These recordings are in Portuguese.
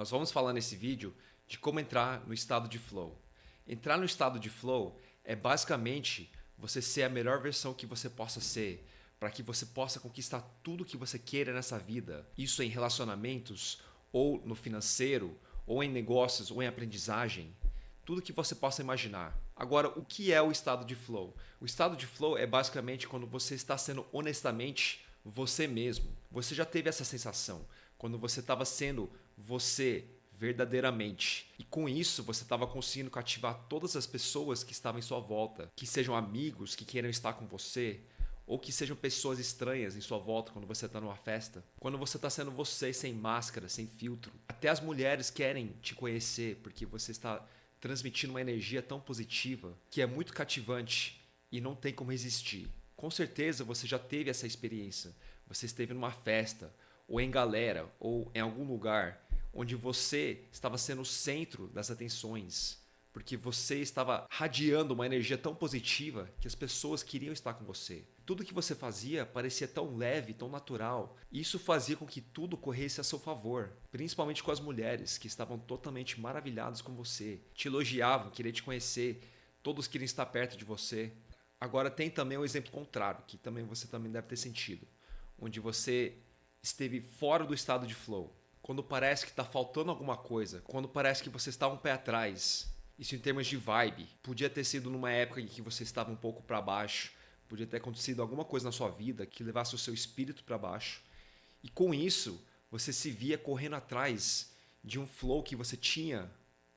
Nós vamos falar nesse vídeo de como entrar no estado de flow. Entrar no estado de flow é basicamente você ser a melhor versão que você possa ser, para que você possa conquistar tudo que você queira nessa vida. Isso em relacionamentos, ou no financeiro, ou em negócios, ou em aprendizagem. Tudo que você possa imaginar. Agora, o que é o estado de flow? O estado de flow é basicamente quando você está sendo honestamente você mesmo. Você já teve essa sensação quando você estava sendo você verdadeiramente. E com isso você estava conseguindo cativar todas as pessoas que estavam em sua volta, que sejam amigos que queiram estar com você, ou que sejam pessoas estranhas em sua volta quando você está numa festa. Quando você está sendo você, sem máscara, sem filtro. Até as mulheres querem te conhecer porque você está transmitindo uma energia tão positiva que é muito cativante e não tem como resistir. Com certeza você já teve essa experiência. Você esteve numa festa, ou em galera, ou em algum lugar onde você estava sendo o centro das atenções, porque você estava radiando uma energia tão positiva que as pessoas queriam estar com você. Tudo que você fazia parecia tão leve, tão natural. E isso fazia com que tudo corresse a seu favor, principalmente com as mulheres, que estavam totalmente maravilhadas com você, te elogiavam, queriam te conhecer, todos queriam estar perto de você. Agora tem também o exemplo contrário, que também você também deve ter sentido, onde você esteve fora do estado de flow. Quando parece que está faltando alguma coisa, quando parece que você está um pé atrás. Isso em termos de vibe. Podia ter sido numa época em que você estava um pouco para baixo, podia ter acontecido alguma coisa na sua vida que levasse o seu espírito para baixo. E com isso, você se via correndo atrás de um flow que você tinha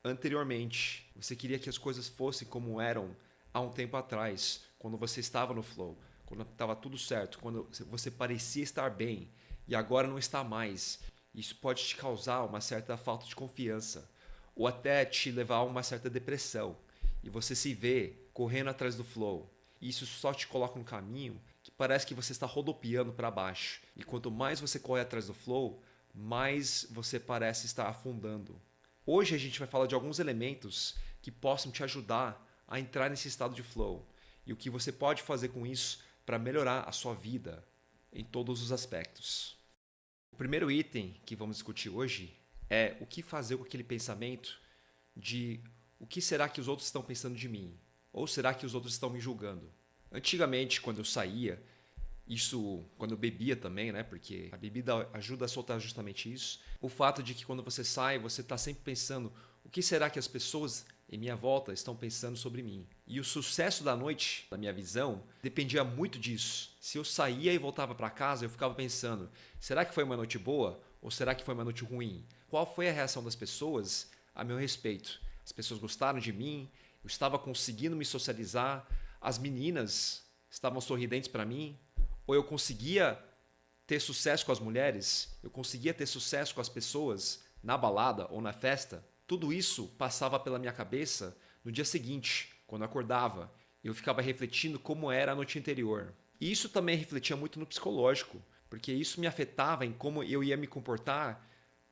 anteriormente. Você queria que as coisas fossem como eram há um tempo atrás, quando você estava no flow, quando estava tudo certo, quando você parecia estar bem e agora não está mais. Isso pode te causar uma certa falta de confiança ou até te levar a uma certa depressão. E você se vê correndo atrás do flow. E isso só te coloca no caminho que parece que você está rodopiando para baixo. E quanto mais você corre atrás do flow, mais você parece estar afundando. Hoje a gente vai falar de alguns elementos que possam te ajudar a entrar nesse estado de flow. E o que você pode fazer com isso para melhorar a sua vida em todos os aspectos. O primeiro item que vamos discutir hoje é o que fazer com aquele pensamento de o que será que os outros estão pensando de mim? Ou será que os outros estão me julgando? Antigamente, quando eu saía, isso quando eu bebia também, né? Porque a bebida ajuda a soltar justamente isso. O fato de que quando você sai, você está sempre pensando o que será que as pessoas em minha volta estão pensando sobre mim. E o sucesso da noite, na minha visão, dependia muito disso. Se eu saía e voltava para casa, eu ficava pensando, será que foi uma noite boa ou será que foi uma noite ruim? Qual foi a reação das pessoas a meu respeito? As pessoas gostaram de mim? Eu estava conseguindo me socializar? As meninas estavam sorridentes para mim? Ou eu conseguia ter sucesso com as mulheres? Eu conseguia ter sucesso com as pessoas na balada ou na festa? Tudo isso passava pela minha cabeça no dia seguinte, quando eu acordava. Eu ficava refletindo como era a noite anterior. E isso também refletia muito no psicológico, porque isso me afetava em como eu ia me comportar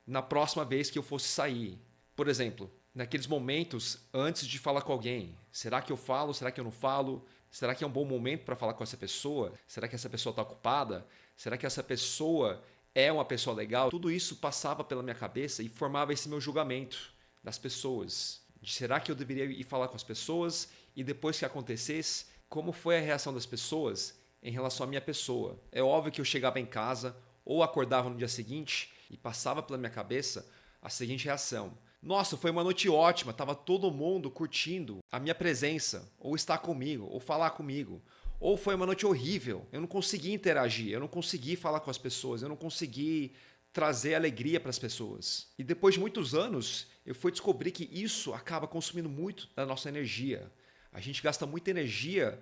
na próxima vez que eu fosse sair. Por exemplo, naqueles momentos antes de falar com alguém. Será que eu falo? Será que eu não falo? Será que é um bom momento para falar com essa pessoa? Será que essa pessoa está ocupada? Será que essa pessoa é uma pessoa legal? Tudo isso passava pela minha cabeça e formava esse meu julgamento das pessoas. De será que eu deveria ir falar com as pessoas? E depois que acontecesse, como foi a reação das pessoas em relação à minha pessoa? É óbvio que eu chegava em casa ou acordava no dia seguinte e passava pela minha cabeça a seguinte reação: nossa, foi uma noite ótima, estava todo mundo curtindo a minha presença, ou estar comigo, ou falar comigo. Ou foi uma noite horrível, eu não consegui interagir, eu não consegui falar com as pessoas, eu não consegui trazer alegria para as pessoas. E depois de muitos anos, eu fui descobrir que isso acaba consumindo muito da nossa energia. A gente gasta muita energia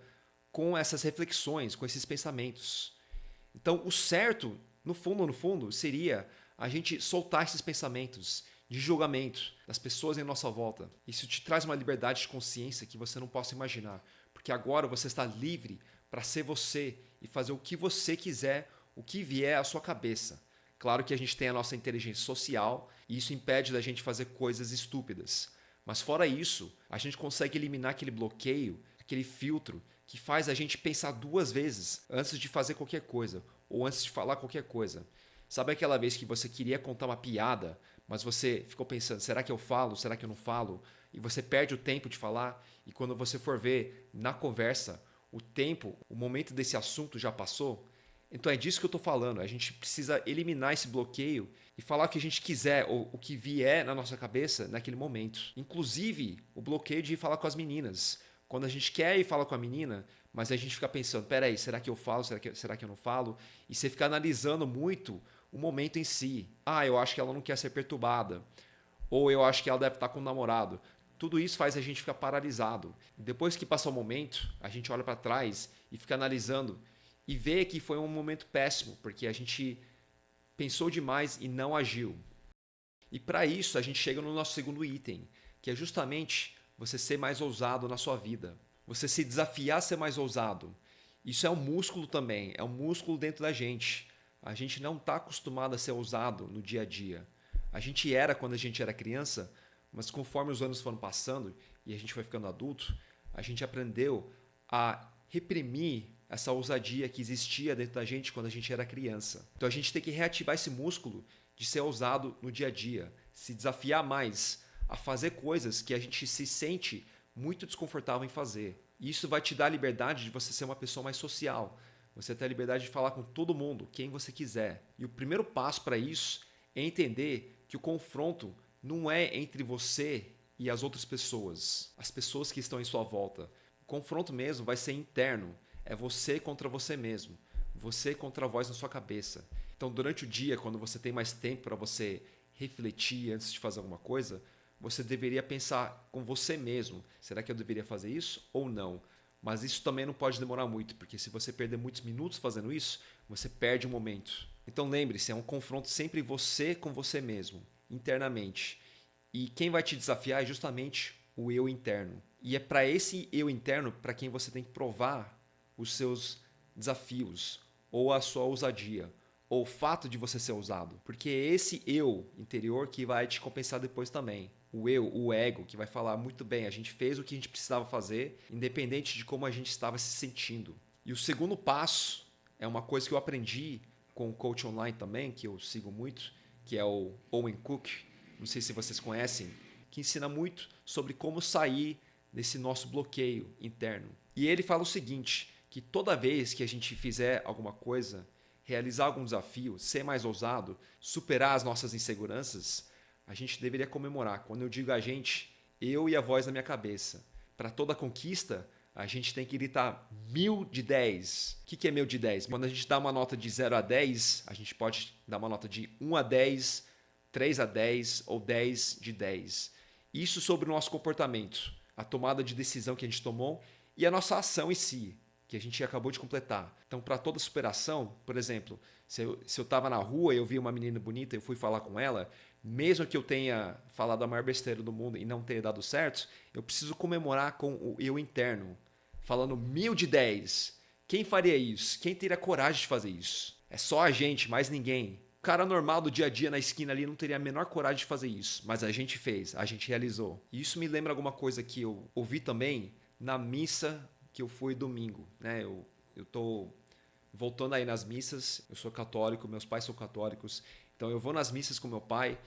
com essas reflexões, com esses pensamentos. Então, o certo, no fundo, seria a gente soltar esses pensamentos de julgamento das pessoas em nossa volta. Isso te traz uma liberdade de consciência que você não possa imaginar, porque agora você está livre para ser você e fazer o que você quiser, o que vier à sua cabeça. Claro que a gente tem a nossa inteligência social e isso impede da gente fazer coisas estúpidas. Mas fora isso, a gente consegue eliminar aquele bloqueio, aquele filtro que faz a gente pensar duas vezes antes de fazer qualquer coisa ou antes de falar qualquer coisa. Sabe aquela vez que você queria contar uma piada, mas você ficou pensando, será que eu falo? Será que eu não falo? E você perde o tempo de falar, e quando você for ver na conversa, o tempo, o momento desse assunto já passou. Então é disso que eu estou falando. A gente precisa eliminar esse bloqueio e falar o que a gente quiser ou o que vier na nossa cabeça naquele momento. Inclusive, o bloqueio de ir falar com as meninas. Quando a gente quer ir falar com a menina, mas a gente fica pensando, peraí, será que eu falo? Será que eu não falo? E você fica analisando muito o momento em si. Ah, eu acho que ela não quer ser perturbada. Ou eu acho que ela deve estar com um namorado. Tudo isso faz a gente ficar paralisado. Depois que passa o momento, a gente olha para trás e fica analisando e vê que foi um momento péssimo, porque a gente pensou demais e não agiu. E para isso, a gente chega no nosso segundo item, que é justamente você ser mais ousado na sua vida. Você se desafiar a ser mais ousado. Isso é um músculo também, é um músculo dentro da gente. A gente não está acostumado a ser ousado no dia a dia. A gente era quando a gente era criança, mas conforme os anos foram passando e a gente foi ficando adulto, a gente aprendeu a reprimir essa ousadia que existia dentro da gente quando a gente era criança. Então a gente tem que reativar esse músculo de ser ousado no dia a dia, se desafiar mais a fazer coisas que a gente se sente muito desconfortável em fazer. E isso vai te dar a liberdade de você ser uma pessoa mais social. Você ter a liberdade de falar com todo mundo, quem você quiser. E o primeiro passo para isso é entender que o confronto não é entre você e as outras pessoas, as pessoas que estão em sua volta. O confronto mesmo vai ser interno. É você contra você mesmo. Você contra a voz na sua cabeça. Então, durante o dia, quando você tem mais tempo para você refletir antes de fazer alguma coisa, você deveria pensar com você mesmo. Será que eu deveria fazer isso ou não? Mas isso também não pode demorar muito, porque se você perder muitos minutos fazendo isso, você perde o momento. Então lembre-se, é um confronto sempre você com você mesmo, internamente. E quem vai te desafiar é justamente o eu interno. E é para esse eu interno para quem você tem que provar os seus desafios, ou a sua ousadia, ou o fato de você ser ousado. Porque é esse eu interior que vai te compensar depois também. O eu, o ego, que vai falar muito bem, a gente fez o que a gente precisava fazer, independente de como a gente estava se sentindo. E o segundo passo é uma coisa que eu aprendi com o coach online também, que eu sigo muito, que é o Owen Cook, não sei se vocês conhecem, que ensina muito sobre como sair desse nosso bloqueio interno. E ele fala o seguinte, que toda vez que a gente fizer alguma coisa, realizar algum desafio, ser mais ousado, superar as nossas inseguranças, a gente deveria comemorar. Quando eu digo a gente, eu e a voz na minha cabeça. Para toda conquista, a gente tem que gritar 1000 de 10. O que é 1000 de 10? Quando a gente dá uma nota de 0 a 10, a gente pode dar uma nota de 1 a 10, 3 a 10 ou 10 de 10. Isso sobre o nosso comportamento, a tomada de decisão que a gente tomou e a nossa ação em si, que a gente acabou de completar. Então, para toda superação, por exemplo, se eu estava na rua e eu vi uma menina bonita e eu fui falar com ela, mesmo que eu tenha falado a maior besteira do mundo e não tenha dado certo, eu preciso comemorar com o eu interno, falando 1000 de 10. Quem faria isso? Quem teria coragem de fazer isso? É só a gente, mais ninguém. O cara normal do dia a dia na esquina ali não teria a menor coragem de fazer isso, mas a gente fez, a gente realizou. E isso me lembra alguma coisa que eu ouvi também na missa que eu fui domingo, né? Eu tô voltando aí nas missas, eu sou católico, meus pais são católicos, então eu vou nas missas com meu pai,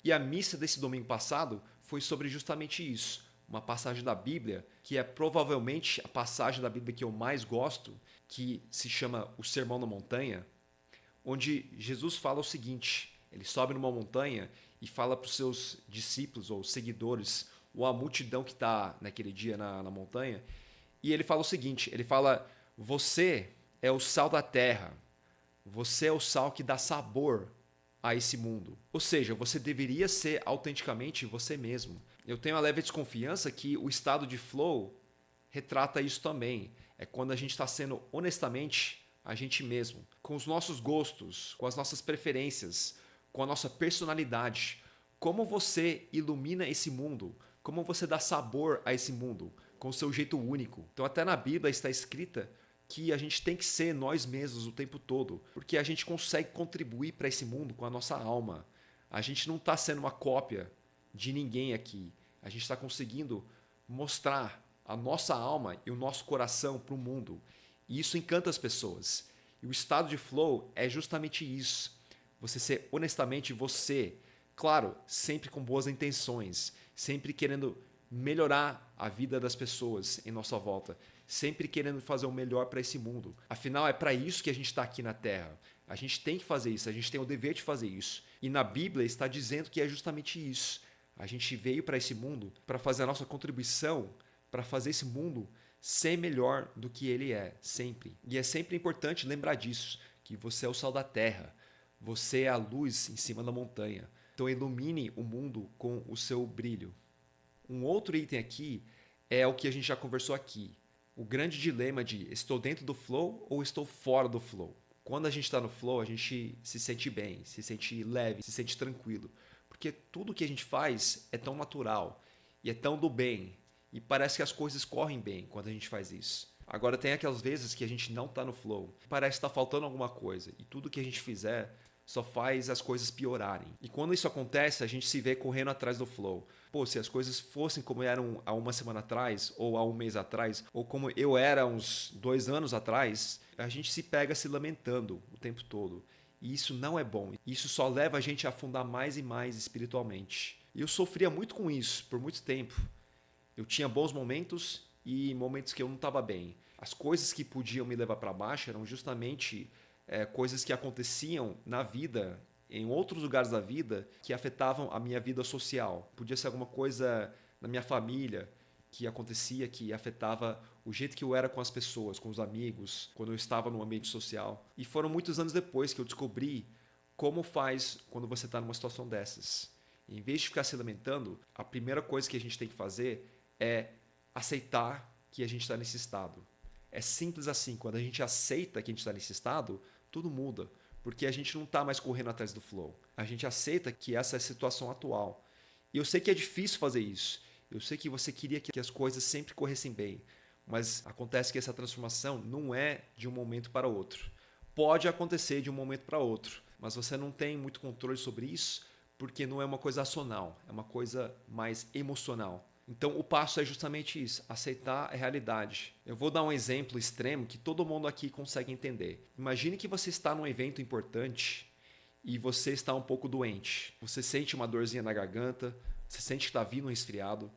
e a missa desse domingo passado foi sobre justamente isso, uma passagem da Bíblia, que é provavelmente a passagem da Bíblia que eu mais gosto, que se chama o Sermão da Montanha, onde Jesus fala o seguinte, ele sobe numa montanha e fala para os seus discípulos ou seguidores, ou a multidão que está naquele dia na montanha, e ele fala o seguinte, ele fala, você é o sal da terra, você é o sal que dá sabor a esse mundo. Ou seja, você deveria ser autenticamente você mesmo. Eu tenho a leve desconfiança que o estado de flow retrata isso também. É quando a gente está sendo honestamente a gente mesmo, com os nossos gostos, com as nossas preferências, com a nossa personalidade. Como você ilumina esse mundo? Como você dá sabor a esse mundo? Com o seu jeito único. Então, até na Bíblia está escrita que a gente tem que ser nós mesmos o tempo todo, porque a gente consegue contribuir para esse mundo com a nossa alma. A gente não está sendo uma cópia de ninguém aqui. A gente está conseguindo mostrar a nossa alma e o nosso coração para o mundo. E isso encanta as pessoas. E o estado de flow é justamente isso. Você ser honestamente você, Claro, sempre com boas intenções, sempre querendo melhorar a vida das pessoas em nossa volta, sempre querendo fazer o melhor para esse mundo. Afinal, é para isso que a gente está aqui na Terra. A gente tem que fazer isso, a gente tem o dever de fazer isso. E na Bíblia está dizendo que é justamente isso. A gente veio para esse mundo para fazer a nossa contribuição, para fazer esse mundo ser melhor do que ele é, sempre. E é sempre importante lembrar disso, que você é o sal da terra, você é a luz em cima da montanha. Então ilumine o mundo com o seu brilho. Um outro item aqui é o que a gente já conversou aqui. O grande dilema de estou dentro do flow ou estou fora do flow. Quando a gente está no flow, a gente se sente bem, se sente leve, se sente tranquilo. Porque tudo que a gente faz é tão natural e é tão do bem. E parece que as coisas correm bem quando a gente faz isso. Agora tem aquelas vezes que a gente não está no flow. Parece que está faltando alguma coisa. E tudo que a gente fizer só faz as coisas piorarem. E quando isso acontece, a gente se vê correndo atrás do flow. Pô, se as coisas fossem como eram há uma semana atrás, ou há um mês atrás, ou como eu era uns 2 anos atrás, a gente se pega se lamentando o tempo todo. E isso não é bom. Isso só leva a gente a afundar mais e mais espiritualmente. E eu sofria muito com isso por muito tempo. Eu tinha bons momentos e momentos que eu não estava bem. As coisas que podiam me levar para baixo eram justamente coisas que aconteciam na vida, em outros lugares da vida, que afetavam a minha vida social. Podia ser alguma coisa na minha família que acontecia, que afetava o jeito que eu era com as pessoas, com os amigos, quando eu estava no ambiente social. E foram muitos anos depois que eu descobri como faz quando você está numa situação dessas. Em vez de ficar se lamentando, a primeira coisa que a gente tem que fazer é aceitar que a gente está nesse estado. É simples assim. Quando a gente aceita que a gente está nesse estado, tudo muda. Porque a gente não está mais correndo atrás do flow. A gente aceita que essa é a situação atual. E eu sei que é difícil fazer isso. Eu sei que você queria que as coisas sempre corressem bem. Mas acontece que essa transformação não é de um momento para outro. Pode acontecer de um momento para outro. Mas você não tem muito controle sobre isso porque não é uma coisa racional. É uma coisa mais emocional. Então, o passo é justamente isso, aceitar a realidade. Eu vou dar um exemplo extremo que todo mundo aqui consegue entender. Imagine que você está num evento importante e você está um pouco doente. Você sente uma dorzinha na garganta, você sente que está vindo um resfriado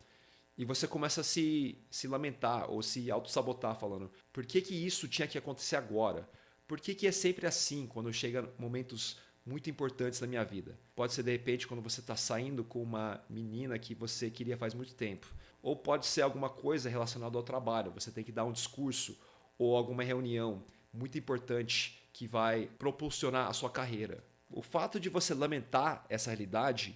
e você começa a se lamentar ou se auto-sabotar falando por que isso tinha que acontecer agora? Por que é sempre assim quando chega momentos muito importantes na minha vida? Pode ser de repente quando você está saindo com uma menina que você queria faz muito tempo. Ou pode ser alguma coisa relacionada ao trabalho. Você tem que dar um discurso ou alguma reunião muito importante que vai propulsionar a sua carreira. O fato de você lamentar essa realidade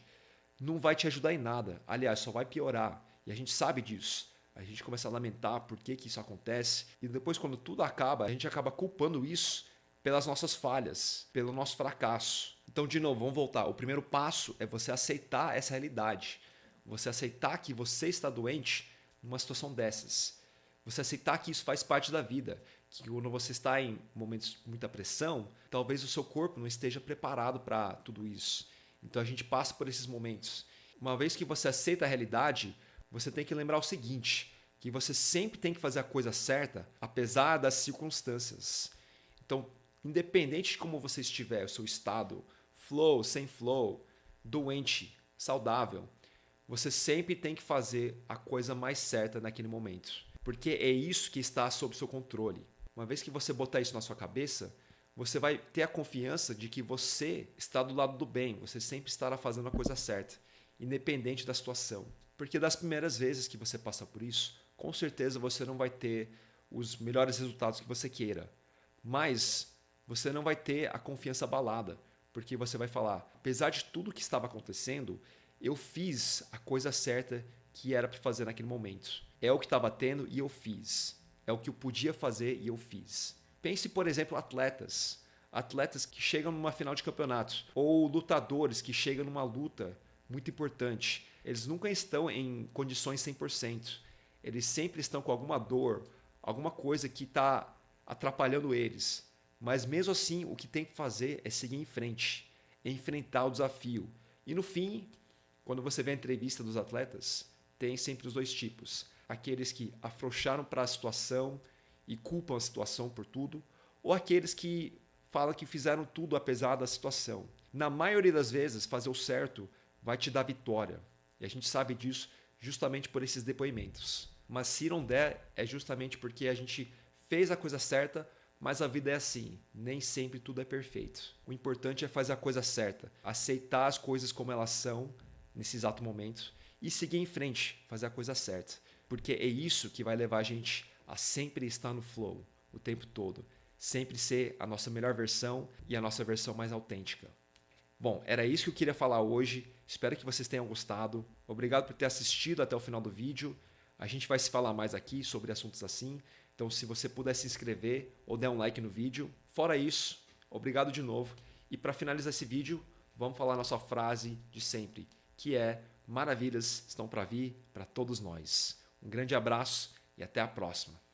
não vai te ajudar em nada. Aliás, só vai piorar. E a gente sabe disso. A gente começa a lamentar por que isso acontece. E depois, quando tudo acaba, a gente acaba culpando isso pelas nossas falhas, pelo nosso fracasso. Então, de novo, vamos voltar. O primeiro passo é você aceitar essa realidade. Você aceitar que você está doente numa situação dessas. Você aceitar que isso faz parte da vida. Que quando você está em momentos de muita pressão, talvez o seu corpo não esteja preparado para tudo isso. Então, a gente passa por esses momentos. Uma vez que você aceita a realidade, você tem que lembrar o seguinte, que você sempre tem que fazer a coisa certa, apesar das circunstâncias. Então, independente de como você estiver, o seu estado, flow, sem flow, doente, saudável, você sempre tem que fazer a coisa mais certa naquele momento. Porque é isso que está sob seu controle. Uma vez que você botar isso na sua cabeça, você vai ter a confiança de que você está do lado do bem, você sempre estará fazendo a coisa certa, independente da situação. Porque das primeiras vezes que você passa por isso, com certeza você não vai ter os melhores resultados que você queira. Mas você não vai ter a confiança abalada, porque você vai falar, apesar de tudo que estava acontecendo, eu fiz a coisa certa que era para fazer naquele momento. É o que estava tendo e eu fiz. É o que eu podia fazer e eu fiz. Pense, por exemplo, atletas. Atletas que chegam numa final de campeonato. Ou lutadores que chegam numa luta muito importante. Eles nunca estão em condições 100%. Eles sempre estão com alguma dor, alguma coisa que está atrapalhando eles. Mas mesmo assim, o que tem que fazer é seguir em frente, é enfrentar o desafio. E no fim, quando você vê a entrevista dos atletas, tem sempre os dois tipos. Aqueles que afrouxaram para a situação e culpam a situação por tudo, ou aqueles que falam que fizeram tudo apesar da situação. Na maioria das vezes, fazer o certo vai te dar vitória. E a gente sabe disso justamente por esses depoimentos. Mas se não der, é justamente porque a gente fez a coisa certa, mas a vida é assim, nem sempre tudo é perfeito. O importante é fazer a coisa certa, aceitar as coisas como elas são nesse exato momento e seguir em frente, fazer a coisa certa. Porque é isso que vai levar a gente a sempre estar no flow o tempo todo, sempre ser a nossa melhor versão e a nossa versão mais autêntica. Bom, era isso que eu queria falar hoje. Espero que vocês tenham gostado. Obrigado por ter assistido até o final do vídeo. A gente vai se falar mais aqui sobre assuntos assim. Então, se você puder se inscrever ou der um like no vídeo. Fora isso, obrigado de novo. E para finalizar esse vídeo, vamos falar a nossa frase de sempre, que é: maravilhas estão para vir para todos nós. Um grande abraço e até a próxima.